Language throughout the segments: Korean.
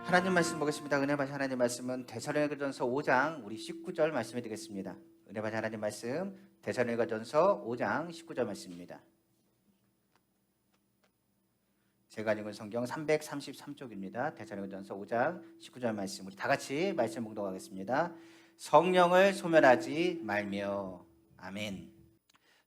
하나님 말씀 보겠습니다. 은혜 받으신 하나님 말씀은 데살로니가전서 5장 우리 19절 말씀이 되겠습니다. 은혜 받으신 하나님 말씀 데살로니가전서 5장 19절 말씀입니다. 제가 읽은 성경 333쪽입니다. 데살로니가전서 5장 19절 말씀 우리 다 같이 말씀 봉독하겠습니다. 성령을 소멸하지 말며. 아멘.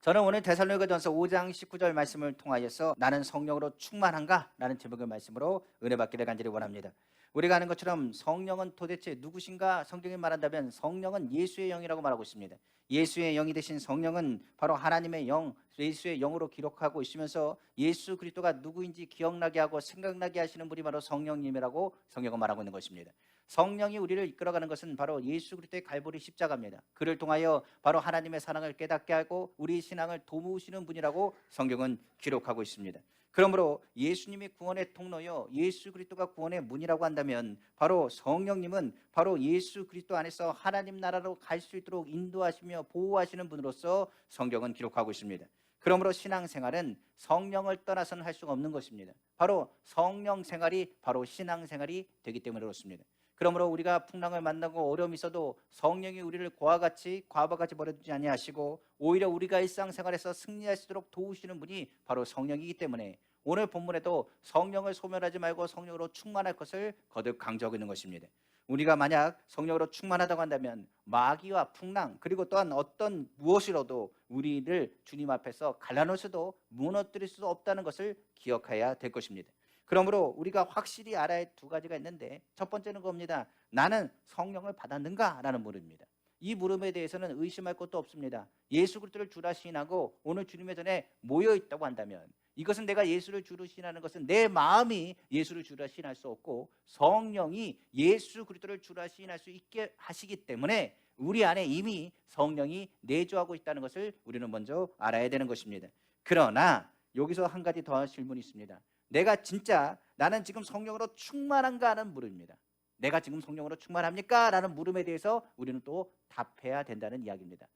저는 오늘 데살로니가전서 5장 19절 말씀을 통하여서 나는 성령으로 충만한가? 라는 제목의 말씀으로 은혜 받기를 간절히 원합니다. 우리가 아는 것처럼 성령은 도대체 누구신가? 성경이 말한다면 성령은 예수의 영이라고 말하고 있습니다. 예수의 영이 되신 성령은 바로 하나님의 영, 예수의 영으로 기록하고 있으면서 예수 그리스도가 누구인지 기억나게 하고 생각나게 하시는 분이 바로 성령님이라고 성경은 말하고 있는 것입니다. 성령이 우리를 이끌어가는 것은 바로 예수 그리스도의 갈보리 십자가입니다. 그를 통하여 바로 하나님의 사랑을 깨닫게 하고 우리 신앙을 도우시는 분이라고 성경은 기록하고 있습니다. 그러므로 예수님이 구원의 통로요, 예수 그리스도가 구원의 문이라고 한다면 바로 성령님은 바로 예수 그리스도 안에서 하나님 나라로 갈 수 있도록 인도하시며 보호하시는 분으로서 성경은 기록하고 있습니다. 그러므로 신앙생활은 성령을 떠나서는 할 수가 없는 것입니다. 바로 성령 생활이 바로 신앙생활이 되기 때문에 그렇습니다. 그러므로 우리가 풍랑을 만나고 어려움이 있어도 성령이 우리를 고와 같이 버려두지 아니하시고 오히려 우리가 일상생활에서 승리할 수 있도록 도우시는 분이 바로 성령이기 때문에 오늘 본문에도 성령을 소멸하지 말고 성령으로 충만할 것을 거듭 강조하고 있는 것입니다. 우리가 만약 성령으로 충만하다고 한다면 마귀와 풍랑 그리고 또한 어떤 무엇이라도 우리를 주님 앞에서 갈라놓을 수도 무너뜨릴 수도 없다는 것을 기억해야 될 것입니다. 그러므로 우리가 확실히 알아야 할 두 가지가 있는데 첫 번째는 겁니다. 나는 성령을 받았는가? 라는 물음입니다. 이 물음에 대해서는 의심할 것도 없습니다. 예수 그리스도를 주라 시인하고 오늘 주님의 전에 모여 있다고 한다면 이것은 내가 예수를 주로 시인하는 것은 내 마음이 예수를 주라 시인할 수 없고 성령이 예수 그리스도를 주라 시인할 수 있게 하시기 때문에 우리 안에 이미 성령이 내주하고 있다는 것을 우리는 먼저 알아야 되는 것입니다. 그러나 여기서 한 가지 더 질문이 있습니다. 내가 진짜 나는 지금 성령으로 충만한가 하는 물음입니다. 내가 지금 성령으로 충만합니까? 라는 물음에 대해서 우리는 또 답해야 된다는 이야기입니다.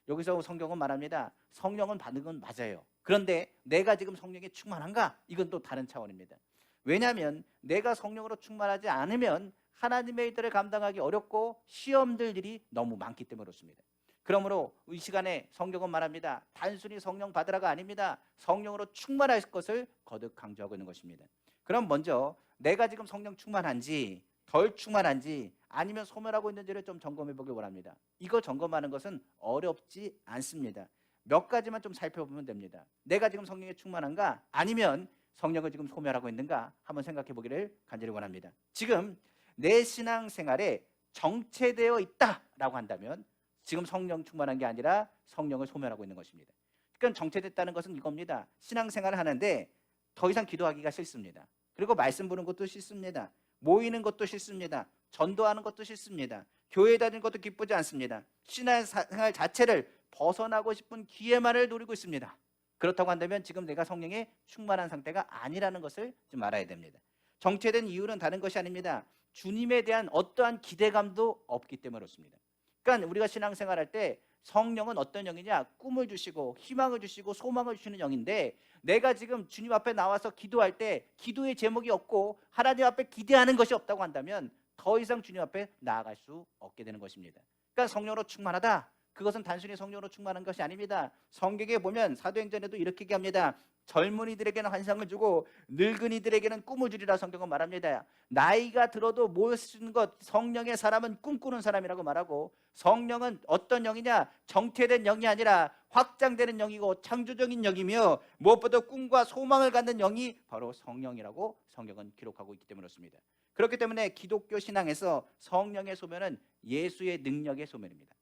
여기서 성경은 말합니다. 성령은 받는 건 맞아요. 그런데 내가 지금 성령에 충만한가? 이건 또 다른 차원입니다. 왜냐하면 내가 성령으로 충만하지 않으면 하나님의 일들을 감당하기 어렵고 시험들이 너무 많기 때문에 그렇습니다. 그러므로 이 시간에 성경은 말합니다. 단순히 성령 받으라가 아닙니다. 성령으로 충만할 것을 거듭 강조하고 있는 것입니다. 그럼 먼저 내가 지금 성령 충만한지 덜 충만한지 아니면 소멸하고 있는지를 좀 점검해 보길 원합니다. 이거 점검하는 것은 어렵지 않습니다. 몇 가지만 좀 살펴보면 됩니다. 내가 지금 성령에 충만한가 아니면 성령을 지금 소멸하고 있는가 한번 생각해 보기를 간절히 원합니다. 지금 내 신앙생활에 정체되어 있다라고 한다면 지금 성령 충만한 게 아니라 성령을 소멸하고 있는 것입니다. 그러니까 정체됐다는 것은 이겁니다. 신앙생활을 하는데 더 이상 기도하기가 싫습니다. 그리고 말씀 보는 것도 싫습니다. 모이는 것도 싫습니다. 전도하는 것도 싫습니다. 교회 다니는 것도 기쁘지 않습니다. 신앙생활 자체를 벗어나고 싶은 기회만을 노리고 있습니다. 그렇다고 한다면 지금 내가 성령에 충만한 상태가 아니라는 것을 좀 알아야 됩니다. 정체된 이유는 다른 것이 아닙니다. 주님에 대한 어떠한 기대감도 없기 때문에 그렇습니다. 그러니까 우리가 신앙생활할 때 성령은 어떤 영이냐? 꿈을 주시고 희망을 주시고 소망을 주시는 영인데 내가 지금 주님 앞에 나와서 기도할 때 기도의 제목이 없고 하나님 앞에 기대하는 것이 없다고 한다면 더 이상 주님 앞에 나아갈 수 없게 되는 것입니다. 그러니까 성령으로 충만하다. 그것은 단순히 성령으로 충만한 것이 아닙니다. 성경에 보면 사도행전에도 이렇게 얘기합니다. 젊은이들에게는 환상을 주고 늙은이들에게는 꿈을 주리라 성경은 말합니다. 나이가 들어도 모여 쓰는 것 성령의 사람은 꿈꾸는 사람이라고 말하고 성령은 어떤 영이냐? 정체된 영이 아니라 확장되는 영이고 창조적인 영이며 무엇보다 꿈과 소망을 갖는 영이 바로 성령이라고 성경은 기록하고 있기 때문에 그렇습니다. 그렇기 때문에 기독교 신앙에서 성령의 소멸은 예수의 능력의 소멸입니다.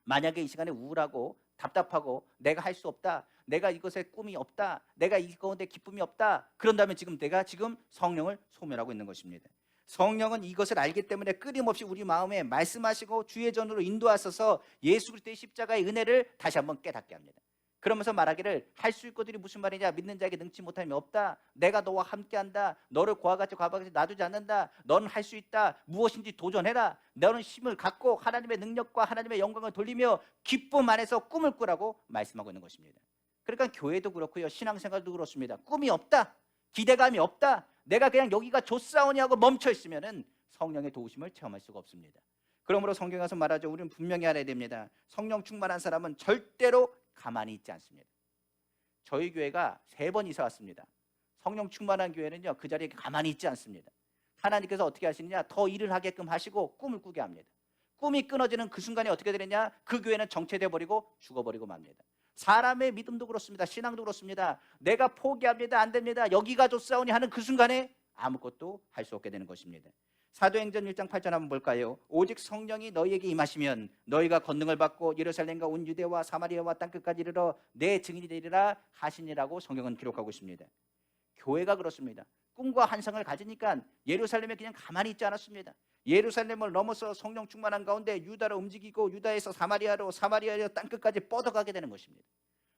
만약에 이 시간에 우울하고 답답하고 내가 할 수 없다, 내가 이것에 꿈이 없다, 내가 이 가운데 기쁨이 없다, 그런다면 내가 지금 성령을 소멸하고 있는 것입니다. 성령은 이것을 알기 때문에 끊임없이 우리 마음에 말씀하시고 주의 전으로 인도하셔서 예수 그리스도의 십자가의 은혜를 다시 한번 깨닫게 합니다. 그러면서 말하기를 할 수 있거들이 무슨 말이냐? 믿는 자에게 능치 못함이 없다. 내가 너와 함께한다. 너를 고와 같이 놔두지 않는다. 너는 할 수 있다. 무엇인지 도전해라. 너는 힘을 갖고 하나님의 능력과 하나님의 영광을 돌리며 기쁨 안에서 꿈을 꾸라고 말씀하고 있는 것입니다. 그러니까 교회도 그렇고요. 신앙생활도 그렇습니다. 꿈이 없다. 기대감이 없다, 내가 그냥 여기가 좋사오니 하고 멈춰 있으면은 성령의 도우심을 체험할 수가 없습니다. 그러므로 성경에서 말하죠. 우리는 분명히 알아야 됩니다. 성령 충만한 사람은 절대로 가만히 있지 않습니다. 저희 교회가 3번 이사 왔습니다. 성령 충만한 교회는요, 그 자리에 가만히 있지 않습니다. 하나님께서 어떻게 하시느냐, 더 일을 하게끔 하시고 꿈을 꾸게 합니다. 꿈이 끊어지는 그 순간에 어떻게 되느냐, 그 교회는 정체돼 버리고 죽어버리고 맙니다. 사람의 믿음도 그렇습니다. 신앙도 그렇습니다. 내가 포기합니다, 안 됩니다, 여기가 좋사오니 하는 그 순간에 아무것도 할 수 없게 되는 것입니다. 사도행전 1장 8절 한번 볼까요? 오직 성령이 너희에게 임하시면 너희가 권능을 받고 예루살렘과 온 유대와 사마리아와 땅끝까지 이르러 내 증인이 되리라 하시니라고 성경은 기록하고 있습니다. 교회가 그렇습니다. 꿈과 환상을 가지니까 예루살렘에 그냥 가만히 있지 않았습니다. 예루살렘을 넘어서 성령 충만한 가운데 유다로 움직이고 유다에서 사마리아로, 사마리아로 땅끝까지 뻗어가게 되는 것입니다.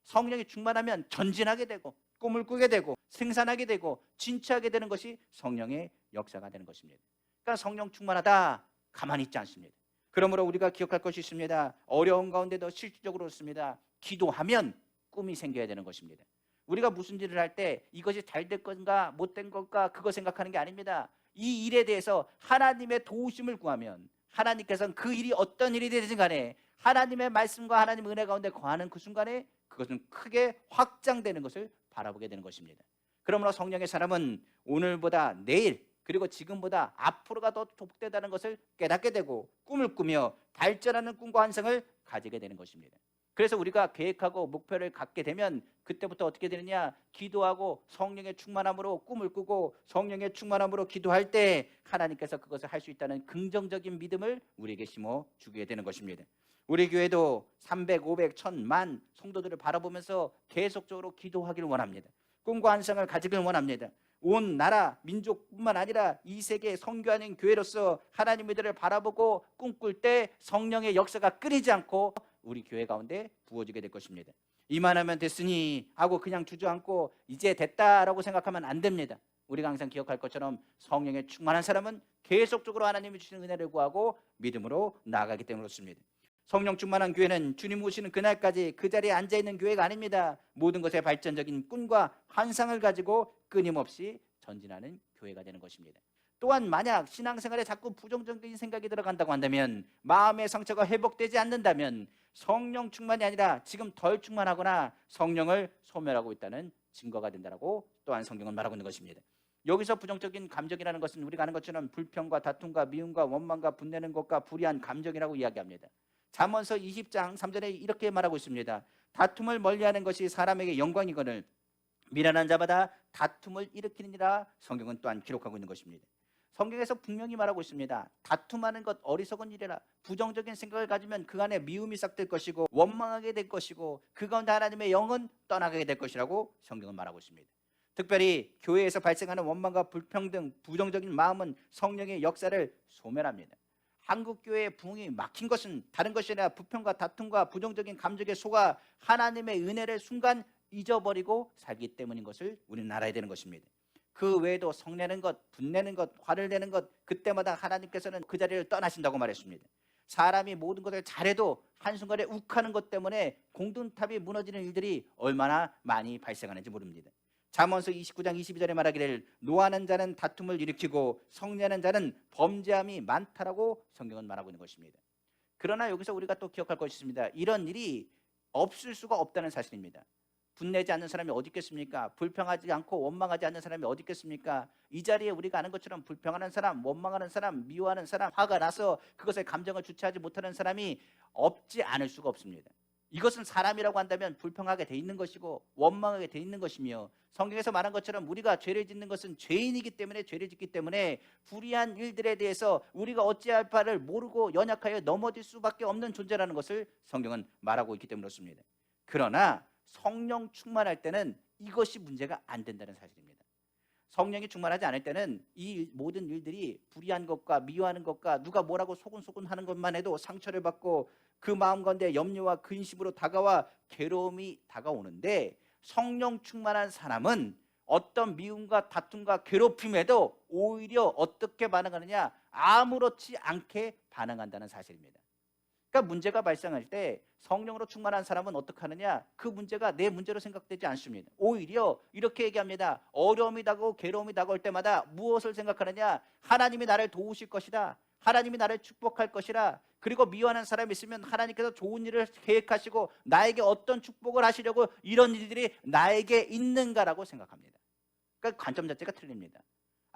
성령이 충만하면 전진하게 되고 꿈을 꾸게 되고 생산하게 되고 진취하게 되는 것이 성령의 역사가 되는 것입니다. 그러니까 성령 충만하다, 가만히 있지 않습니다. 그러므로 우리가 기억할 것이 있습니다. 어려운 가운데도 실질적으로 그렇습니다. 기도하면 꿈이 생겨야 되는 것입니다. 우리가 무슨 일을 할 때 이것이 잘 될 건가 못 된 건가 그거 생각하는 게 아닙니다. 이 일에 대해서 하나님의 도우심을 구하면 하나님께서는 그 일이 어떤 일이 되든 간에 하나님의 말씀과 하나님의 은혜 가운데 거하는 그 순간에 그것은 크게 확장되는 것을 바라보게 되는 것입니다. 그러므로 성령의 사람은 오늘보다 내일 그리고 지금보다 앞으로가 더 복되다는 것을 깨닫게 되고 꿈을 꾸며 발전하는 꿈과 환상을 가지게 되는 것입니다. 그래서 우리가 계획하고 목표를 갖게 되면 그때부터 어떻게 되느냐, 기도하고 성령의 충만함으로 꿈을 꾸고 성령의 충만함으로 기도할 때 하나님께서 그것을 할 수 있다는 긍정적인 믿음을 우리에게 심어 주게 되는 것입니다. 우리 교회도 300, 500, 1000만 성도들을 바라보면서 계속적으로 기도하기를 원합니다. 꿈과 환상을 가지길 원합니다. 온 나라 민족뿐만 아니라 이 세계에 선교하는 교회로서 하나님들을 바라보고 꿈꿀 때 성령의 역사가 끊이지 않고 우리 교회 가운데 부어지게 될 것입니다. 이만하면 됐으니 하고 그냥 주저앉고 이제 됐다라고 생각하면 안 됩니다. 우리가 항상 기억할 것처럼 성령에 충만한 사람은 계속적으로 하나님이 주시는 은혜를 구하고 믿음으로 나아가기 때문에 그렇습니다. 성령 충만한 교회는 주님 오시는 그날까지 그 자리에 앉아있는 교회가 아닙니다. 모든 것에 발전적인 꿈과 환상을 가지고 끊임없이 전진하는 교회가 되는 것입니다. 또한 만약 신앙생활에 자꾸 부정적인 생각이 들어간다고 한다면, 마음의 상처가 회복되지 않는다면 성령 충만이 아니라 지금 덜 충만하거나 성령을 소멸하고 있다는 증거가 된다고 또한 성경은 말하고 있는 것입니다. 여기서 부정적인 감정이라는 것은 우리가 아는 것처럼 불평과 다툼과 미움과 원망과 분내는 것과 불의한 감정이라고 이야기합니다. 잠언서 20장 3절에 이렇게 말하고 있습니다. 다툼을 멀리하는 것이 사람에게 영광이거늘 미련한 자마다 다툼을 일으키느니라 성경은 또한 기록하고 있는 것입니다. 성경에서 분명히 말하고 있습니다. 다툼하는 것 어리석은 일이라. 부정적인 생각을 가지면 그 안에 미움이 싹들 것이고 원망하게 될 것이고 그 가운데 하나님의 영은 떠나게 될 것이라고 성경은 말하고 있습니다. 특별히 교회에서 발생하는 원망과 불평등, 부정적인 마음은 성령의 역사를 소멸합니다. 한국 교회의 부흥이 막힌 것은 다른 것이 아니라 불평과 다툼과 부정적인 감정에 속아 하나님의 은혜를 순간 잊어버리고 살기 때문인 것을 우리는 알아야 되는 것입니다. 그 외에도 성내는 것, 분내는 것, 화를 내는 것, 그때마다 하나님께서는 그 자리를 떠나신다고 말했습니다. 사람이 모든 것을 잘해도 한순간에 욱하는 것 때문에 공든탑이 무너지는 일들이 얼마나 많이 발생하는지 모릅니다. 잠언서 29장 22절에 말하기를 노하는 자는 다툼을 일으키고 성내는 자는 범죄함이 많다라고 성경은 말하고 있는 것입니다. 그러나 여기서 우리가 또 기억할 것이 있습니다. 이런 일이 없을 수가 없다는 사실입니다. 분내지 않는 사람이 어디 있겠습니까? 불평하지 않고 원망하지 않는 사람이 어디 있겠습니까? 이 자리에 우리가 아는 것처럼 불평하는 사람, 원망하는 사람, 미워하는 사람, 화가 나서 그것에 감정을 주체하지 못하는 사람이 없지 않을 수가 없습니다. 이것은 사람이라고 한다면 불평하게 돼 있는 것이고 원망하게 돼 있는 것이며, 성경에서 말한 것처럼 우리가 죄를 짓는 것은 죄인이기 때문에 죄를 짓기 때문에 불의한 일들에 대해서 우리가 어찌할 바를 모르고 연약하여 넘어질 수밖에 없는 존재라는 것을 성경은 말하고 있기 때문에 그렇습니다. 그러나 성령 충만할 때는 이것이 문제가 안 된다는 사실입니다. 성령이 충만하지 않을 때는 이 모든 일들이 불의한 것과 미워하는 것과 누가 뭐라고 소곤소곤 하는 것만 해도 상처를 받고 그 마음 가운데 염려와 근심으로 다가와 괴로움이 다가오는데, 성령 충만한 사람은 어떤 미움과 다툼과 괴롭힘에도 오히려 어떻게 반응하느냐, 아무렇지 않게 반응한다는 사실입니다. 그러니까 문제가 발생할 때 성령으로 충만한 사람은 어떻게 하느냐? 그 문제가 내 문제로 생각되지 않습니다. 오히려 이렇게 얘기합니다. 어려움이 다가오고 괴로움이 다가올 때마다 무엇을 생각하느냐? 하나님이 나를 도우실 것이다. 하나님이 나를 축복할 것이라. 그리고 미워하는 사람이 있으면 하나님께서 좋은 일을 계획하시고 나에게 어떤 축복을 하시려고 이런 일들이 나에게 있는가라고 생각합니다. 그러니까 관점 자체가 틀립니다.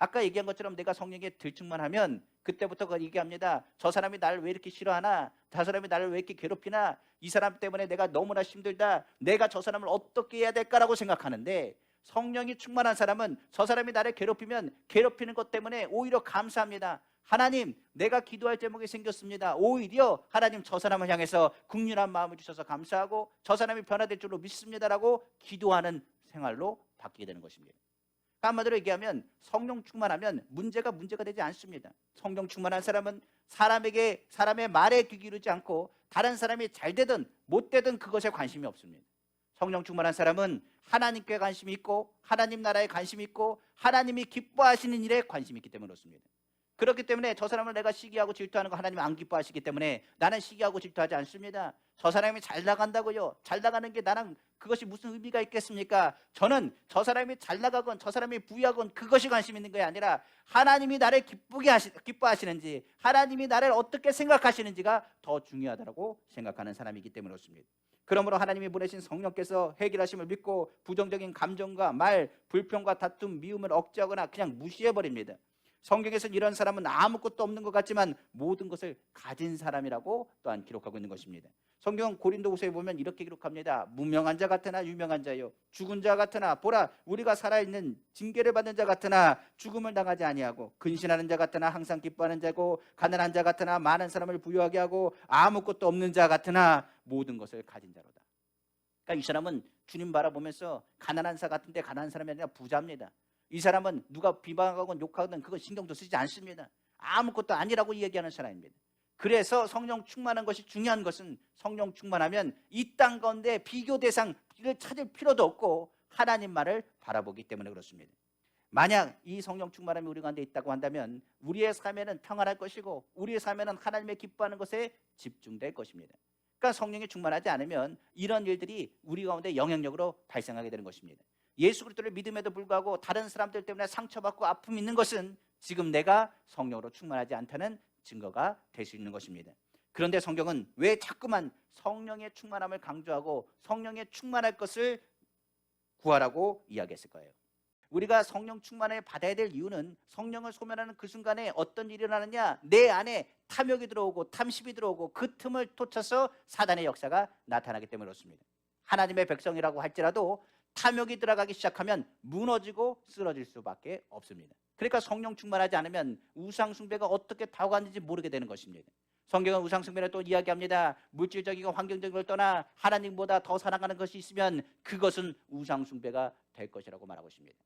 아까 얘기한 것처럼 내가 성령에 들충만하면 그때부터 얘기합니다. 저 사람이 나를 왜 이렇게 싫어하나? 저 사람이 나를 왜 이렇게 괴롭히나? 이 사람 때문에 내가 너무나 힘들다. 내가 저 사람을 어떻게 해야 될까라고 생각하는데, 성령이 충만한 사람은 저 사람이 나를 괴롭히면 괴롭히는 것 때문에 오히려 감사합니다. 하나님, 내가 기도할 제목이 생겼습니다. 오히려 하나님, 저 사람을 향해서 긍휼한 마음을 주셔서 감사하고 저 사람이 변화될 줄로 믿습니다라고 기도하는 생활로 바뀌게 되는 것입니다. 한마디로 얘기하면 성령 충만하면 문제가 되지 않습니다. 성령 충만한 사람은 사람의 말에 귀 기울이지 않고 다른 사람이 잘 되든 못 되든 그것에 관심이 없습니다. 성령 충만한 사람은 하나님께 관심이 있고 하나님 나라에 관심이 있고 하나님이 기뻐하시는 일에 관심이 있기 때문에 그렇습니다. 그렇기 때문에 저 사람을 내가 시기하고 질투하는 거 하나님은 안 기뻐하시기 때문에 나는 시기하고 질투하지 않습니다. 저 사람이 잘 나간다고요. 잘 나가는 게 나랑 그것이 무슨 의미가 있겠습니까? 저는 저 사람이 잘 나가건 저 사람이 부유하건 그것이 관심 있는 게 아니라 하나님이 나를 기뻐하시는지 하나님이 나를 어떻게 생각하시는지가 더 중요하다고 생각하는 사람이기 때문에 그렇습니다. 그러므로 하나님이 보내신 성령께서 해결하심을 믿고 부정적인 감정과 말, 불평과 다툼, 미움을 억제하거나 그냥 무시해버립니다. 성경에서는 이런 사람은 아무것도 없는 것 같지만 모든 것을 가진 사람이라고 또한 기록하고 있는 것입니다. 성경 고린도후서에 보면 이렇게 기록합니다. 무명한 자 같으나 유명한 자요, 죽은 자 같으나 보라 우리가 살아있는 징계를 받는 자 같으나 죽음을 당하지 아니하고, 근신하는 자 같으나 항상 기뻐하는 자고, 가난한 자 같으나 많은 사람을 부유하게 하고, 아무것도 없는 자 같으나 모든 것을 가진 자로다. 그러니까 이 사람은 주님 바라보면서 가난한 자 같은데 가난한 사람이 아니라 부자입니다. 이 사람은 누가 비방하건 욕하건 그거 신경도 쓰지 않습니다. 아무것도 아니라고 얘기하는 사람입니다. 그래서 성령 충만한 것이 중요한 것은 성령 충만하면 이 땅 가운데 비교 대상을 찾을 필요도 없고 하나님만을 바라보기 때문에 그렇습니다. 만약 이 성령 충만함이 우리 가운데 있다고 한다면 우리의 삶에는 평안할 것이고 우리의 삶에는 하나님의 기뻐하는 것에 집중될 것입니다. 그러니까 성령이 충만하지 않으면 이런 일들이 우리 가운데 영향력으로 발생하게 되는 것입니다. 예수 그리스도를 믿음에도 불구하고 다른 사람들 때문에 상처받고 아픔이 있는 것은 지금 내가 성령으로 충만하지 않다는 증거가 될 수 있는 것입니다. 그런데 성경은 왜 자꾸만 성령의 충만함을 강조하고 성령의 충만할 것을 구하라고 이야기했을까요? 우리가 성령 충만을 받아야 될 이유는 성령을 소멸하는 그 순간에 어떤 일이 일어나느냐, 내 안에 탐욕이 들어오고 탐심이 들어오고 그 틈을 쫓아서 사단의 역사가 나타나기 때문에 그렇습니다. 하나님의 백성이라고 할지라도 탐욕이 들어가기 시작하면 무너지고 쓰러질 수밖에 없습니다. 그러니까 성령 충만하지 않으면 우상 숭배가 어떻게 다가왔는지 모르게 되는 것입니다. 성경은 우상 숭배를 또 이야기합니다. 물질적이고 환경적인 걸 떠나 하나님보다 더 사랑하는 것이 있으면 그것은 우상 숭배가 될 것이라고 말하고 있습니다.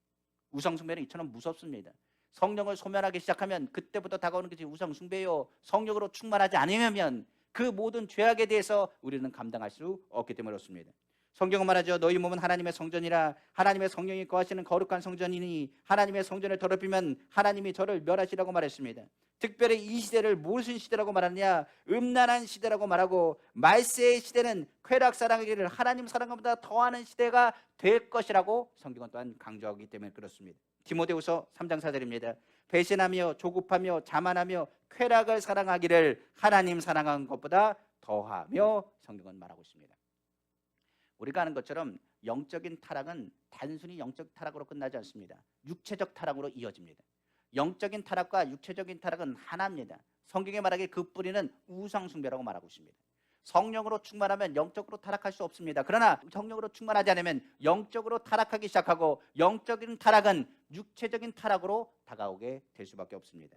우상 숭배는 이처럼 무섭습니다. 성령을 소멸하기 시작하면 그때부터 다가오는 것이 우상 숭배요. 성령으로 충만하지 않으면 그 모든 죄악에 대해서 우리는 감당할 수 없기 때문에 그렇습니다. 성경은 말하죠. 너희 몸은 하나님의 성전이라 하나님의 성령이 거하시는 거룩한 성전이니 하나님의 성전을 더럽히면 하나님이 저를 멸하시라고 말했습니다. 특별히 이 시대를 무슨 시대라고 말하느냐? 음란한 시대라고 말하고 말세의 시대는 쾌락 사랑하기를 하나님 사랑보다 더하는 시대가 될 것이라고 성경은 또한 강조하기 때문에 그렇습니다. 디모데후서 3장 4절입니다. 배신하며 조급하며 자만하며 쾌락을 사랑하기를 하나님 사랑한 것보다 더하며 성경은 말하고 있습니다. 우리가 아는 것처럼 영적인 타락은 단순히 영적 타락으로 끝나지 않습니다. 육체적 타락으로 이어집니다. 영적인 타락과 육체적인 타락은 하나입니다. 성경에 말하기에 그 뿌리는 우상숭배라고 말하고 있습니다. 성령으로 충만하면 영적으로 타락할 수 없습니다. 그러나 성령으로 충만하지 않으면 영적으로 타락하기 시작하고 영적인 타락은 육체적인 타락으로 다가오게 될 수밖에 없습니다.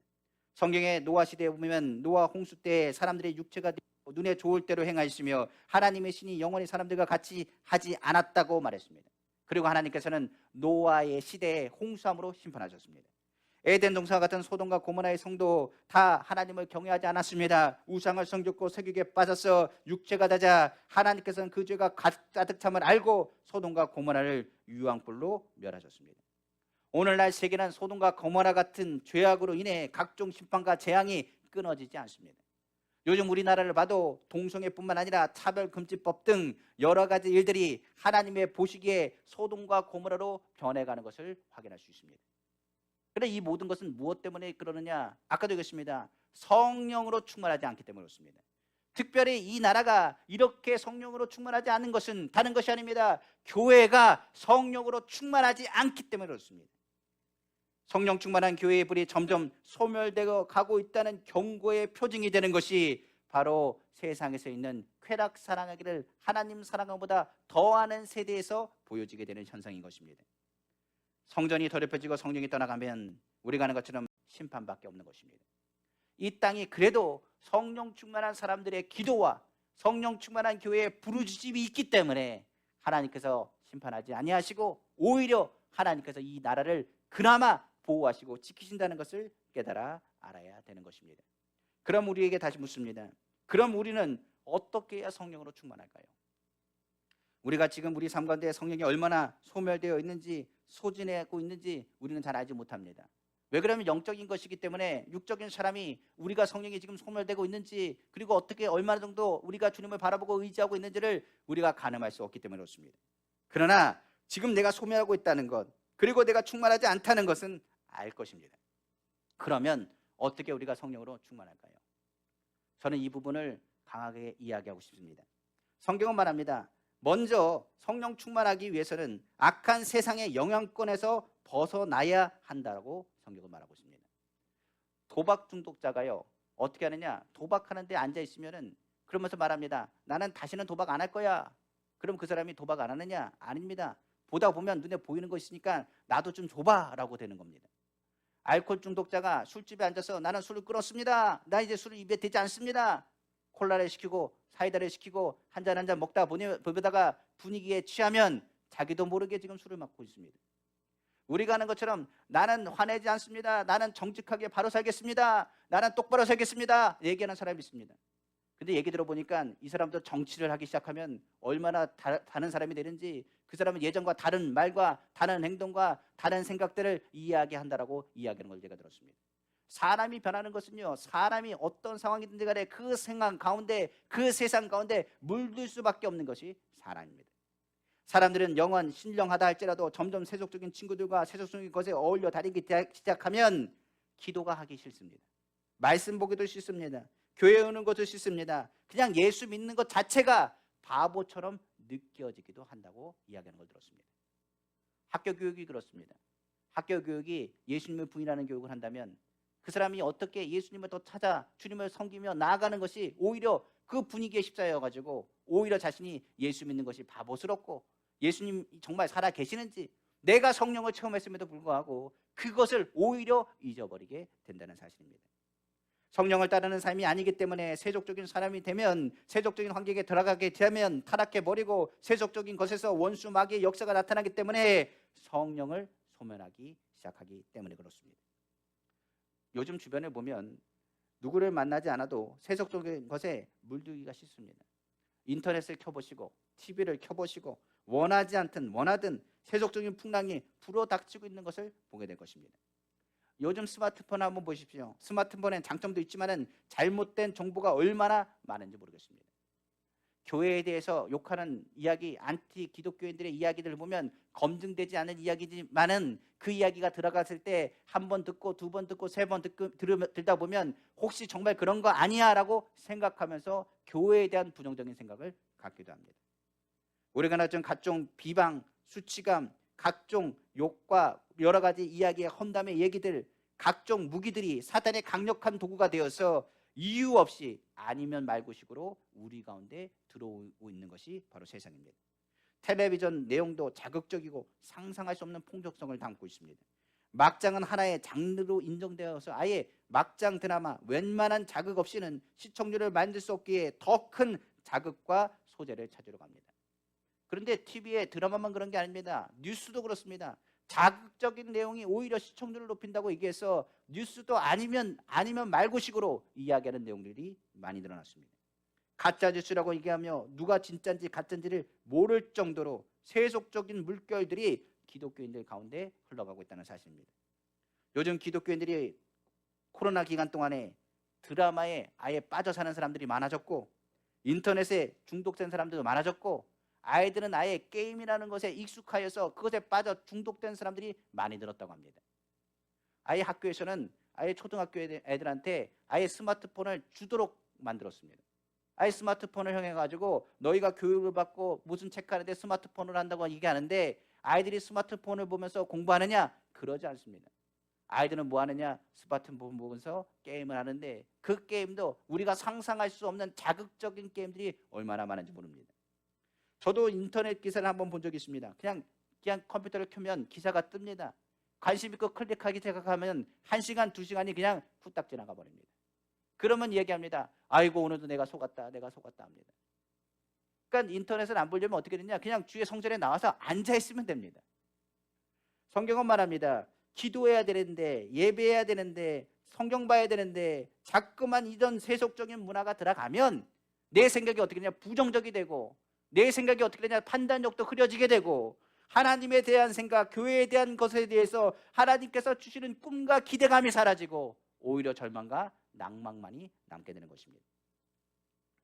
성경의 노아 시대에 보면 노아 홍수 때 사람들의 육체가 눈에 좋을 대로 행하였으며 하나님의 신이 영원히 사람들과 같이 하지 않았다고 말했습니다. 그리고 하나님께서는 노아의 시대에 홍수함으로 심판하셨습니다. 에덴 동산과 같은 소돔과 고모라의 성도 다 하나님을 경외하지 않았습니다. 우상을 섬겼고 세격에 빠져서 육체가 되자 하나님께서는 그 죄가 가득 참을 알고 소돔과 고모라를 유황불로 멸하셨습니다. 오늘날 세계는 소돔과 고모라 같은 죄악으로 인해 각종 심판과 재앙이 끊어지지 않습니다. 요즘 우리나라를 봐도 동성애뿐만 아니라 차별금지법 등 여러 가지 일들이 하나님의 보시기에 소돔과 고모라로 변해가는 것을 확인할 수 있습니다. 그런데 이 모든 것은 무엇 때문에 그러느냐? 아까도 얘기했습니다. 성령으로 충만하지 않기 때문에 그렇습니다. 특별히 이 나라가 이렇게 성령으로 충만하지 않은 것은 다른 것이 아닙니다. 교회가 성령으로 충만하지 않기 때문에 그렇습니다. 성령 충만한 교회의 불이 점점 소멸되어 가고 있다는 경고의 표징이 되는 것이 바로 세상에서 있는 쾌락 사랑하기를 하나님 사랑함보다 더하는 세대에서 보여지게 되는 현상인 것입니다. 성전이 더럽혀지고 성령이 떠나가면 우리가 하는 것처럼 심판밖에 없는 것입니다. 이 땅이 그래도 성령 충만한 사람들의 기도와 성령 충만한 교회의 부르짖음이 있기 때문에 하나님께서 심판하지 아니하시고 오히려 하나님께서 이 나라를 그나마 보호하시고 지키신다는 것을 깨달아 알아야 되는 것입니다. 그럼 우리에게 다시 묻습니다. 그럼 우리는 어떻게 해야 성령으로 충만할까요? 우리가 지금 우리 삶 가운데 성령이 얼마나 소멸되어 있는지 소진하고 있는지 우리는 잘 알지 못합니다. 왜 그러면 영적인 것이기 때문에 육적인 사람이 우리가 성령이 지금 소멸되고 있는지 그리고 어떻게 얼마나 정도 우리가 주님을 바라보고 의지하고 있는지를 우리가 가늠할 수 없기 때문에 그렇습니다. 그러나 지금 내가 소멸하고 있다는 것 그리고 내가 충만하지 않다는 것은 알 것입니다. 그러면 어떻게 우리가 성령으로 충만할까요? 저는 이 부분을 강하게 이야기하고 싶습니다. 성경은 말합니다. 먼저 성령 충만하기 위해서는 악한 세상의 영향권에서 벗어나야 한다고 성경은 말하고 있습니다. 도박 중독자가요 어떻게 하느냐? 도박하는데 앉아 있으면은 그러면서 말합니다. 나는 다시는 도박 안 할 거야. 그럼 그 사람이 도박 안 하느냐? 아닙니다. 보다 보면 눈에 보이는 거 있으니까 나도 좀 줘봐라고 되는 겁니다. 알코올 중독자가 술집에 앉아서 나는 술을 끊었습니다. 나 이제 술을 입에 대지 않습니다. 콜라를 시키고 사이다를 시키고 한 잔 한 잔 먹다 보다가 분위기에 취하면 자기도 모르게 지금 술을 마시고 있습니다. 우리가 하는 것처럼 나는 화내지 않습니다. 나는 정직하게 바로 살겠습니다. 나는 똑바로 살겠습니다. 얘기하는 사람이 있습니다. 근데 얘기 들어보니까 이 사람도 정치를 하기 시작하면 얼마나 다른 사람이 되는지 그 사람은 예전과 다른 말과 다른 행동과 다른 생각들을 이야기한다라고 이야기하는 걸 제가 들었습니다. 사람이 변하는 것은요 사람이 어떤 상황이든지 간에 그 생각 가운데 그 세상 가운데 물들 수밖에 없는 것이 사람입니다. 사람들은 영원 신령하다 할지라도 점점 세속적인 친구들과 세속적인 것에 어울려 다니기 시작하면 기도가 하기 싫습니다. 말씀 보기도 싫습니다. 교회 오는 것도 싫습니다. 그냥 예수 믿는 것 자체가 바보처럼 느껴지기도 한다고 이야기하는 걸 들었습니다. 학교 교육이 그렇습니다. 학교 교육이 예수님을 부인하는 교육을 한다면 그 사람이 어떻게 예수님을 더 찾아 주님을 섬기며 나아가는 것이 오히려 그 분위기에 휩싸여가지고 오히려 자신이 예수 믿는 것이 바보스럽고 예수님 정말 살아 계시는지 내가 성령을 체험했음에도 불구하고 그것을 오히려 잊어버리게 된다는 사실입니다. 성령을 따르는 삶이 아니기 때문에 세속적인 사람이 되면 세속적인 환경에 들어가게 되면 타락해버리고 세속적인 것에서 원수 마귀의 역사가 나타나기 때문에 성령을 소멸하기 시작하기 때문에 그렇습니다. 요즘 주변에 보면 누구를 만나지 않아도 세속적인 것에 물들기가 싫습니다. 인터넷을 켜보시고 TV를 켜보시고 원하든 세속적인 풍랑이 불어닥치고 있는 것을 보게 될 것입니다. 요즘 스마트폰 한번 보십시오. 스마트폰엔 장점도 있지만 잘못된 정보가 얼마나 많은지 모르겠습니다. 교회에 대해서 욕하는 이야기, 안티 기독교인들의 이야기들을 보면 검증되지 않은 이야기지만은 그 이야기가 들어갔을 때 한 번 듣고 두 번 듣고 세 번 듣다 보면 혹시 정말 그런 거 아니야 라고 생각하면서 교회에 대한 부정적인 생각을 갖기도 합니다. 우리가 나중 각종 비방, 수치감, 각종 욕과 여러 가지 이야기의 험담의 얘기들, 각종 무기들이 사탄의 강력한 도구가 되어서 이유 없이 아니면 말고식으로 우리 가운데 들어오고 있는 것이 바로 세상입니다. 텔레비전 내용도 자극적이고 상상할 수 없는 폭력성을 담고 있습니다. 막장은 하나의 장르로 인정되어서 아예 막장 드라마 웬만한 자극 없이는 시청률을 만들 수 없기에 더 큰 자극과 소재를 찾으러 갑니다. 그런데 TV에 드라마만 그런 게 아닙니다. 뉴스도 그렇습니다. 자극적인 내용이 오히려 시청률을 높인다고 얘기해서 뉴스도 아니면 말고식으로 이야기하는 내용들이 많이 늘어났습니다. 가짜 뉴스라고 얘기하며 누가 진짜인지 가짜인지를 모를 정도로 세속적인 물결들이 기독교인들 가운데 흘러가고 있다는 사실입니다. 요즘 기독교인들이 코로나 기간 동안에 드라마에 아예 빠져 사는 사람들이 많아졌고, 인터넷에 중독된 사람들도 많아졌고, 아이들은 아예 게임이라는 것에 익숙하여서 그것에 빠져 중독된 사람들이 많이 늘었다고 합니다. 아예 학교에서는 아예 초등학교 애들한테 아예 스마트폰을 주도록 만들었습니다. 아예 스마트폰을 형해가지고 너희가 교육을 받고 무슨 체크하는데 스마트폰을 한다고 얘기하는데, 아이들이 스마트폰을 보면서 공부하느냐? 그러지 않습니다. 아이들은 뭐 하느냐? 스마트폰 보면서 게임을 하는데, 그 게임도 우리가 상상할 수 없는 자극적인 게임들이 얼마나 많은지 모릅니다. 저도 인터넷 기사를 한번 본 적이 있습니다. 그냥 컴퓨터를 켜면 기사가 뜹니다. 관심 있고 클릭하기 생각하면 1시간, 2시간이 그냥 후딱 지나가 버립니다. 그러면 얘기합니다. 아이고, 오늘도 내가 속았다 합니다. 그러니까 인터넷을 안 보려면 어떻게 되냐? 그냥 주의 성전에 나와서 앉아 있으면 됩니다. 성경은 말합니다. 기도해야 되는데, 예배해야 되는데, 성경 봐야 되는데, 자꾸만 이런 세속적인 문화가 들어가면 내 생각이 어떻게 되냐? 부정적이 되고, 내 생각이 어떻게 되냐? 판단력도 흐려지게 되고, 하나님에 대한 생각, 교회에 대한 것에 대해서 하나님께서 주시는 꿈과 기대감이 사라지고 오히려 절망과 낭만만이 남게 되는 것입니다.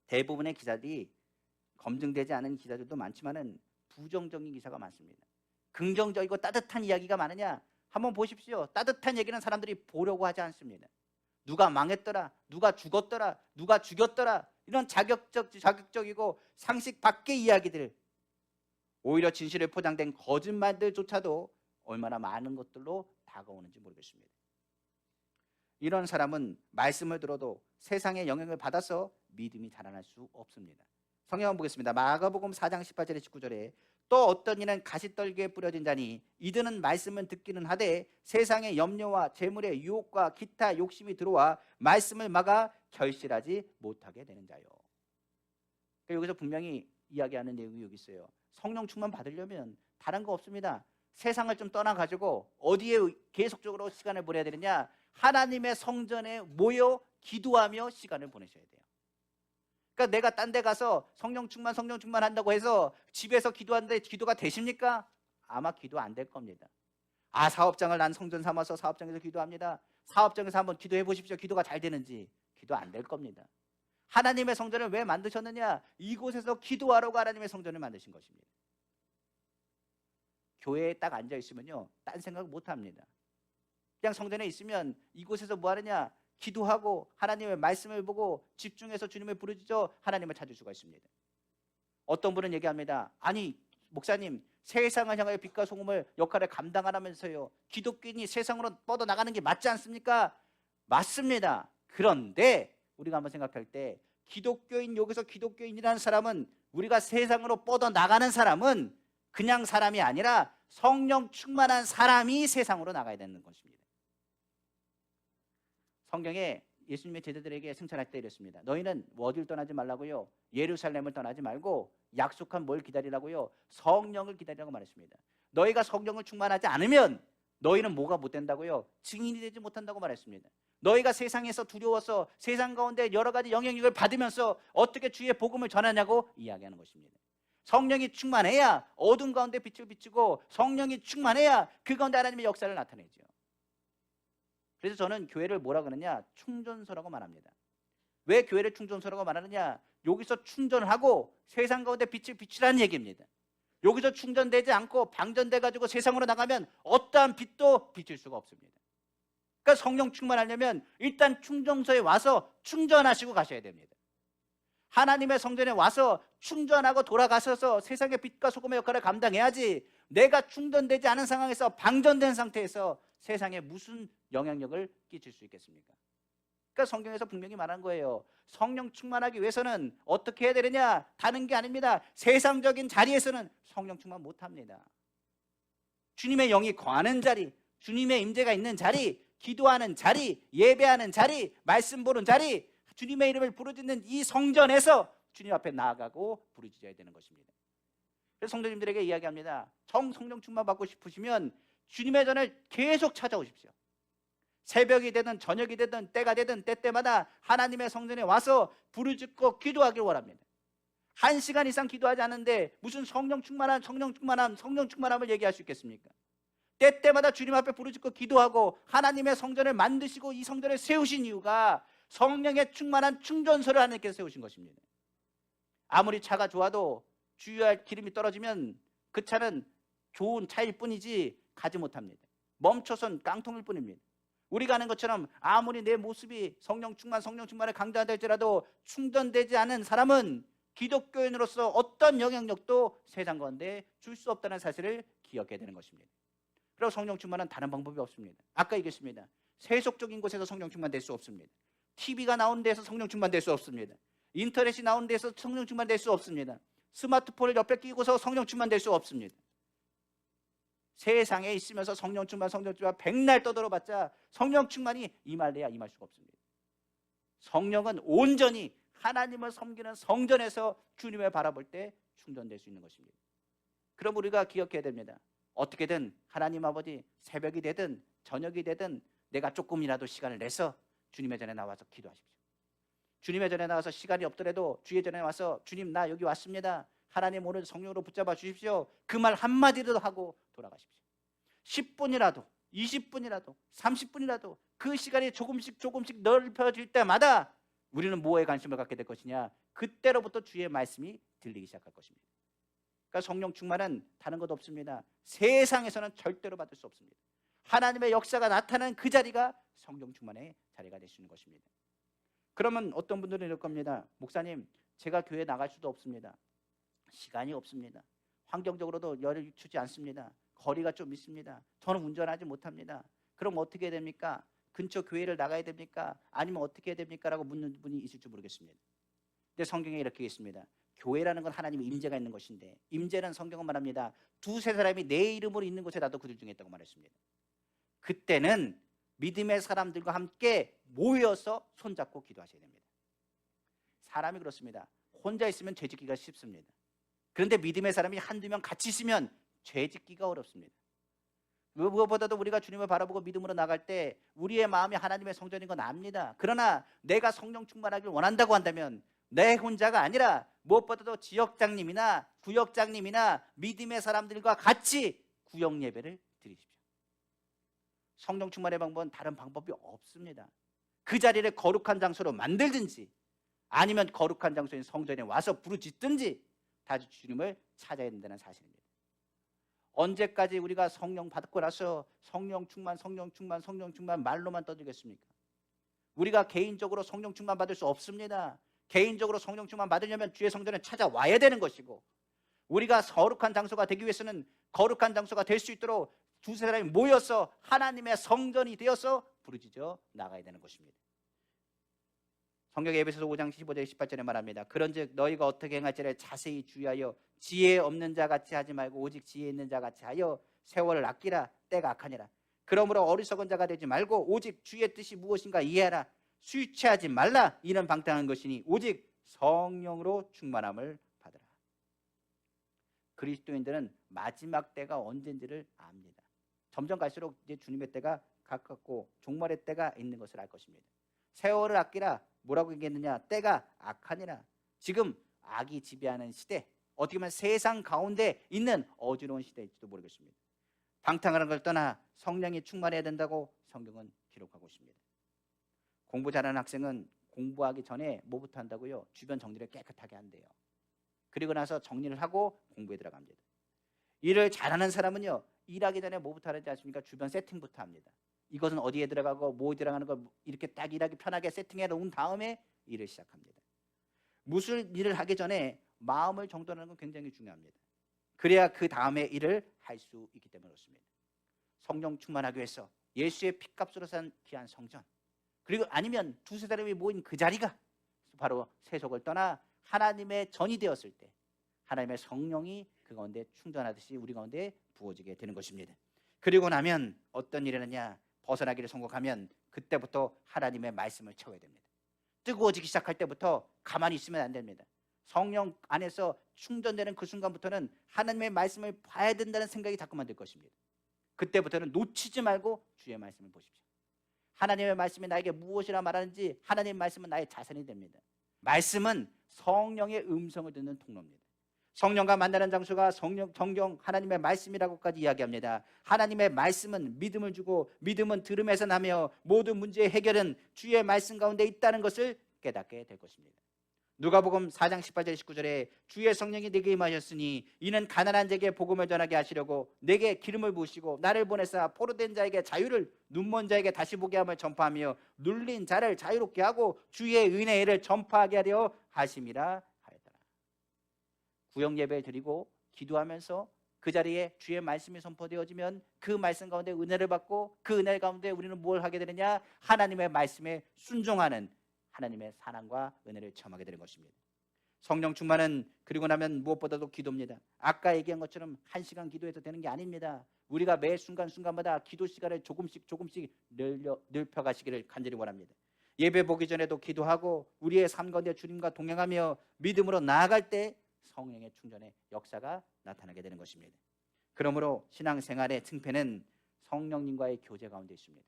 대부분의 기사들이 검증되지 않은 기사들도 많지만은 부정적인 기사가 많습니다. 긍정적이고 따뜻한 이야기가 많으냐? 한번 보십시오. 따뜻한 얘기는 사람들이 보려고 하지 않습니다. 누가 망했더라, 누가 죽었더라, 누가 죽였더라, 이런 자극적이고 상식 밖의 이야기들, 오히려 진실에 포장된 거짓말들조차도 얼마나 많은 것들로 다가오는지 모르겠습니다. 이런 사람은 말씀을 들어도 세상의 영향을 받아서 믿음이 자라날 수 없습니다. 성경 보겠습니다. 마가복음 4장 18절에 19절에 또 어떤 이는 가시떨기에 뿌려진 자니 이들은 말씀을 듣기는 하되 세상의 염려와 재물의 유혹과 기타 욕심이 들어와 말씀을 막아 결실하지 못하게 되는 자요. 그러니까 여기서 분명히 이야기하는 내용이 여기 있어요. 성령 충만 받으려면 다른 거 없습니다. 세상을 좀 떠나가지고 어디에 계속적으로 시간을 보내야 되느냐? 하나님의 성전에 모여 기도하며 시간을 보내셔야 돼요. 그러니까 내가 딴 데 가서 성령 충만 한다고 해서 집에서 기도하는데 기도가 되십니까? 아마 기도 안 될 겁니다. 사업장을 난 성전 삼아서 사업장에서 기도합니다. 사업장에서 한번 기도해 보십시오. 기도가 잘 되는지. 기도 안 될 겁니다. 하나님의 성전을 왜 만드셨느냐? 이곳에서 기도하라고 하나님의 성전을 만드신 것입니다. 교회에 딱 앉아 있으면요, 딴 생각 못 합니다. 그냥 성전에 있으면 이곳에서 뭐 하느냐? 기도하고 하나님의 말씀을 보고 집중해서 주님을 부르짖어 하나님을 찾을 수가 있습니다. 어떤 분은 얘기합니다. 아니 목사님, 세상을 향하여 빛과 소금을 역할을 감당하라면서요, 기독교인이 세상으로 뻗어나가는 게 맞지 않습니까? 맞습니다. 그런데 우리가 한번 생각할 때 기독교인, 여기서 기독교인이라는 사람은, 우리가 세상으로 뻗어나가는 사람은 그냥 사람이 아니라 성령 충만한 사람이 세상으로 나가야 되는 것입니다. 성경에 예수님의 제자들에게 승천할 때 이랬습니다. 너희는 어딜 떠나지 말라고요? 예루살렘을 떠나지 말고 약속한 뭘 기다리라고요? 성령을 기다리라고 말했습니다. 너희가 성령을 충만하지 않으면 너희는 뭐가 못 된다고요? 증인이 되지 못한다고 말했습니다. 너희가 세상에서 두려워서 세상 가운데 여러 가지 영향력을 받으면서 어떻게 주의 복음을 전하냐고 이야기하는 것입니다. 성령이 충만해야 어둠 가운데 빛을 비추고, 성령이 충만해야 그 가운데 하나님의 역사를 나타내죠. 그래서 저는 교회를 뭐라 그러냐? 충전소라고 말합니다. 왜 교회를 충전소라고 말하느냐? 여기서 충전하고 세상 가운데 빛을 비추라는 얘기입니다. 여기서 충전되지 않고 방전돼가지고 세상으로 나가면 어떠한 빛도 비칠 수가 없습니다. 그러니까 성령 충만하려면 일단 충전소에 와서 충전하시고 가셔야 됩니다. 하나님의 성전에 와서 충전하고 돌아가셔서 세상의 빛과 소금의 역할을 감당해야지, 내가 충전되지 않은 상황에서 방전된 상태에서 세상에 무슨 영향력을 끼칠 수 있겠습니까? 그러니까 성경에서 분명히 말한 거예요. 성령 충만하기 위해서는 어떻게 해야 되느냐? 다른 게 아닙니다. 세상적인 자리에서는 성령 충만 못합니다. 주님의 영이 거하는 자리, 주님의 임재가 있는 자리, 기도하는 자리, 예배하는 자리, 말씀 보는 자리, 주님의 이름을 부르짖는 이 성전에서 주님 앞에 나아가고 부르짖어야 되는 것입니다. 그래서 성도님들에게 이야기합니다. 성령 충만 받고 싶으시면 주님의 전을 계속 찾아오십시오. 새벽이 되든 저녁이 되든 때가 되든 때때마다 하나님의 성전에 와서 부르짖고 기도하길 원합니다. 1시간 이상 기도하지 않는데 무슨 성령 충만함을 얘기할 수 있겠습니까? 때때마다 주님 앞에 부르짖고 기도하고 하나님의 성전을 만드시고 이 성전을 세우신 이유가 성령에 충만한 충전소를 하나님께서 세우신 것입니다. 아무리 차가 좋아도 주유할 기름이 떨어지면 그 차는 좋은 차일 뿐이지 가지 못합니다. 멈춰선 깡통일 뿐입니다. 우리가 아는 것처럼 아무리 내 모습이 성령 충만을 강조한다 할지라도 충전되지 않은 사람은 기독교인으로서 어떤 영향력도 세상 가운데 줄 수 없다는 사실을 기억해야 되는 것입니다. 그리고 성령 충만은 다른 방법이 없습니다. 아까 얘기했습니다. 세속적인 곳에서 성령 충만될 수 없습니다. TV가 나오는 데서 성령 충만될 수 없습니다. 인터넷이 나오는 데서 성령 충만될 수 없습니다. 스마트폰을 옆에 끼고서 성령 충만될 수 없습니다. 세상에 있으면서 성령 충만 백날 떠들어봤자 성령 충만이 임할래야 임할 수가 없습니다. 성령은 온전히 하나님을 섬기는 성전에서 주님을 바라볼 때 충전될 수 있는 것입니다. 그럼 우리가 기억해야 됩니다. 어떻게든 하나님 아버지 새벽이 되든 저녁이 되든 내가 조금이라도 시간을 내서 주님의 전에 나와서 기도하십시오. 주님의 전에 나와서 시간이 없더라도 주의 전에 와서 주님 나 여기 왔습니다. 하나님 오늘 성령으로 붙잡아 주십시오. 그 말 한마디라도 하고 돌아가십시오. 10분이라도 20분이라도 30분이라도 그 시간이 조금씩 넓혀질 때마다 우리는 뭐에 관심을 갖게 될 것이냐? 그때로부터 주의 말씀이 들리기 시작할 것입니다. 그러니까 성령 충만은 다른 것 없습니다. 세상에서는 절대로 받을 수 없습니다. 하나님의 역사가 나타나는 그 자리가 성령 충만의 자리가 될 수 있는 것입니다. 그러면 어떤 분들은 이럴 겁니다. 목사님, 제가 교회 나갈 수도 없습니다. 시간이 없습니다. 환경적으로도 열을 주지 않습니다. 거리가 좀 있습니다. 저는 운전하지 못합니다. 그럼 어떻게 됩니까? 근처 교회를 나가야 됩니까? 아니면 어떻게 해야 됩니까? 라고 묻는 분이 있을지 모르겠습니다. 근데 성경에 이렇게 있습니다. 교회라는 건 하나님의 임재가 있는 것인데, 임재는 성경은 말합니다. 두세 사람이 내 이름으로 있는 곳에 나도 그들 중에 있다고 말했습니다. 그때는 믿음의 사람들과 함께 모여서 손잡고 기도하셔야 됩니다. 사람이 그렇습니다. 혼자 있으면 죄 짓기가 쉽습니다. 그런데 믿음의 사람이 한두 명 같이 있으면 죄 짓기가 어렵습니다. 무엇보다도 우리가 주님을 바라보고 믿음으로 나갈 때 우리의 마음이 하나님의 성전인 건 압니다. 그러나 내가 성령 충만하길 원한다고 한다면 내 혼자가 아니라 무엇보다도 지역장님이나 구역장님이나 믿음의 사람들과 같이 구역 예배를 드리십시오. 성령 충만의 방법은 다른 방법이 없습니다. 그 자리를 거룩한 장소로 만들든지 아니면 거룩한 장소인 성전에 와서 부르짖든지 다시 주님을 찾아야 된다는 사실입니다. 언제까지 우리가 성령 받고 나서 성령 충만 말로만 떠들겠습니까? 우리가 개인적으로 성령 충만 받을 수 없습니다. 개인적으로 성령 충만 받으려면 주의 성전에 찾아와야 되는 것이고, 우리가 거룩한 장소가 되기 위해서는 거룩한 장소가 될 수 있도록 두세 사람이 모여서 하나님의 성전이 되어서 부르짖어 나가야 되는 것입니다. 성경 에베소서 5장 15절 18절에 말합니다. 그런즉 너희가 어떻게 행할지를 자세히 주의하여 지혜 없는 자 같이 하지 말고 오직 지혜 있는 자 같이 하여 세월을 아끼라. 때가 악하니라. 그러므로 어리석은 자가 되지 말고 오직 주의 뜻이 무엇인가 이해하라. 술 취하지 말라. 이는 방탕한 것이니 오직 성령으로 충만함을 받으라. 그리스도인들은 마지막 때가 언젠지를 압니다. 점점 갈수록 이제 주님의 때가 가깝고 종말의 때가 있는 것을 알 것입니다. 세월을 아끼라. 뭐라고 얘기했느냐? 때가 악하니라. 지금 악이 지배하는 시대, 어떻게 보면 세상 가운데 있는 어지러운 시대일지도 모르겠습니다. 방탕하는 걸 떠나 성령이 충만해야 된다고 성경은 기록하고 있습니다. 공부 잘하는 학생은 공부하기 전에 뭐부터 한다고요? 주변 정리를 깨끗하게 한대요. 그리고 나서 정리를 하고 공부에 들어갑니다. 일을 잘하는 사람은요, 일하기 전에 뭐부터 하는지 아십니까? 주변 세팅부터 합니다. 이것은 어디에 들어가고 뭐 들어가는 걸 이렇게 딱 일하기 편하게 세팅해 놓은 다음에 일을 시작합니다. 무슨 일을 하기 전에 마음을 정돈하는 건 굉장히 중요합니다. 그래야 그 다음에 일을 할 수 있기 때문에 그렇습니다. 성령 충만하기 위해서 예수의 피값으로 산 귀한 성전, 그리고 아니면 두세 사람이 모인 그 자리가 바로 세속을 떠나 하나님의 전이 되었을 때 하나님의 성령이 그 가운데 충전하듯이 우리 가운데 부어지게 되는 것입니다. 그리고 나면 어떤 일이 있느냐? 벗어나기를 성공하면 그때부터 하나님의 말씀을 채워야 됩니다. 뜨거워지기 시작할 때부터 가만히 있으면 안 됩니다. 성령 안에서 충전되는 그 순간부터는 하나님의 말씀을 봐야 된다는 생각이 자꾸만 들 것입니다. 그때부터는 놓치지 말고 주의 말씀을 보십시오. 하나님의 말씀이 나에게 무엇이라 말하는지 하나님의 말씀은 나의 자산이 됩니다. 말씀은 성령의 음성을 듣는 통로입니다. 성령과 만나는 장소가 성경 하나님의 말씀이라고까지 이야기합니다. 하나님의 말씀은 믿음을 주고 믿음은 들음에서 나며 모든 문제의 해결은 주의 말씀 가운데 있다는 것을 깨닫게 될 것입니다. 누가복음 4장 18절 19절에 주의 성령이 내게 임하셨으니 이는 가난한 자에게 복음을 전하게 하시려고 내게 기름을 부으시고 나를 보내사 포로된 자에게 자유를, 눈먼 자에게 다시 보게 함을 전파하며 눌린 자를 자유롭게 하고 주의 은혜를 전파하게 하려 하심이라 하였더라. 구역 예배를 드리고 기도하면서 그 자리에 주의 말씀이 선포되어지면 그 말씀 가운데 은혜를 받고 그 은혜 가운데 우리는 뭘 하게 되느냐? 하나님의 말씀에 순종하는 하나님의 사랑과 은혜를 체험하게 되는 것입니다. 성령 충만은 그리고 나면 무엇보다도 기도입니다. 아까 얘기한 것처럼 1시간 기도해도 되는 게 아닙니다. 우리가 매 순간순간마다 기도 시간을 조금씩 넓혀가시기를 간절히 원합니다. 예배 보기 전에도 기도하고 우리의 삶 가운데 주님과 동행하며 믿음으로 나아갈 때 성령의 충전의 역사가 나타나게 되는 것입니다. 그러므로 신앙생활의 승패는 성령님과의 교제 가운데 있습니다.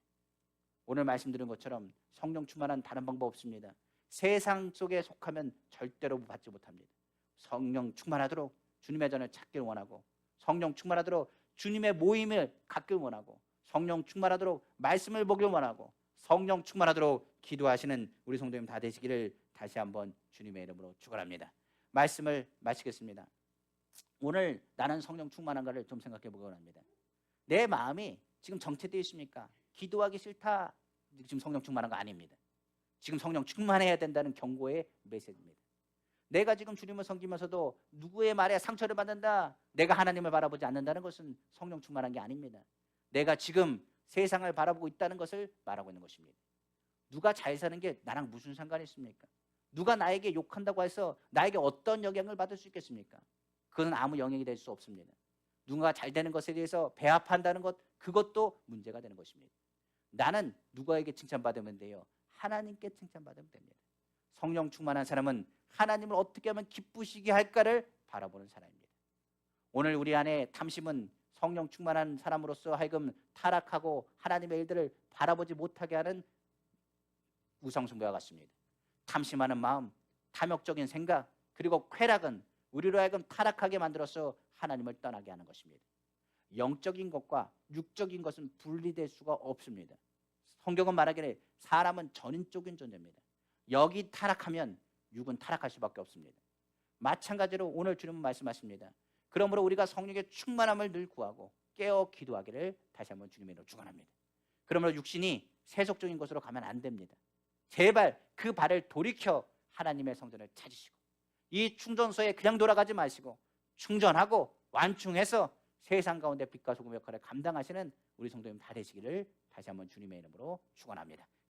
오늘 말씀드린 것처럼 성령 충만한 다른 방법 없습니다. 세상 속에 속하면 절대로 받지 못합니다. 성령 충만하도록 주님의 전을 찾길 원하고, 성령 충만하도록 주님의 모임을 갖길 원하고, 성령 충만하도록 말씀을 보길 원하고, 성령 충만하도록 기도하시는 우리 성도님 다 되시기를 다시 한번 주님의 이름으로 축원합니다. 말씀을 마치겠습니다. 오늘 나는 성령 충만한가를 좀 생각해 보기 원합니다. 내 마음이 지금 정체되어 있습니까? 기도하기 싫다, 지금 성령 충만한 거 아닙니다. 지금 성령 충만해야 된다는 경고의 메시지입니다. 내가 지금 주님을 섬기면서도 누구의 말에 상처를 받는다, 내가 하나님을 바라보지 않는다는 것은 성령 충만한 게 아닙니다. 내가 지금 세상을 바라보고 있다는 것을 말하고 있는 것입니다. 누가 잘 사는 게 나랑 무슨 상관이 있습니까? 누가 나에게 욕한다고 해서 나에게 어떤 영향을 받을 수 있겠습니까? 그건 아무 영향이 될 수 없습니다. 누군가 잘 되는 것에 대해서 배합한다는 것, 그것도 문제가 되는 것입니다. 나는 누구에게 칭찬받으면 돼요? 하나님께 칭찬받으면 됩니다. 성령 충만한 사람은 하나님을 어떻게 하면 기쁘시게 할까를 바라보는 사람입니다. 오늘 우리 안에 탐심은 성령 충만한 사람으로서 하여금 타락하고 하나님의 일들을 바라보지 못하게 하는 우상숭배와 같습니다. 탐심하는 마음, 탐욕적인 생각, 그리고 쾌락은 우리로 하여금 타락하게 만들어서 하나님을 떠나게 하는 것입니다. 영적인 것과 육적인 것은 분리될 수가 없습니다. 성경은 말하기를 사람은 전인적인 존재입니다. 여기 타락하면 육은 타락할 수밖에 없습니다. 마찬가지로 오늘 주님은 말씀하십니다. 그러므로 우리가 성령의 충만함을 늘 구하고 깨어 기도하기를 다시 한번 주님의 이름으로 축원합니다. 그러므로 육신이 세속적인 것으로 가면 안 됩니다. 제발 그 발을 돌이켜 하나님의 성전을 찾으시고 이 충전소에 그냥 돌아가지 마시고 충전하고 완충해서 세상 가운데 빛과 소금 역할을 감당하시는 우리 성도님 다 되시기를 다시 한번 주님의 이름으로 축원합니다.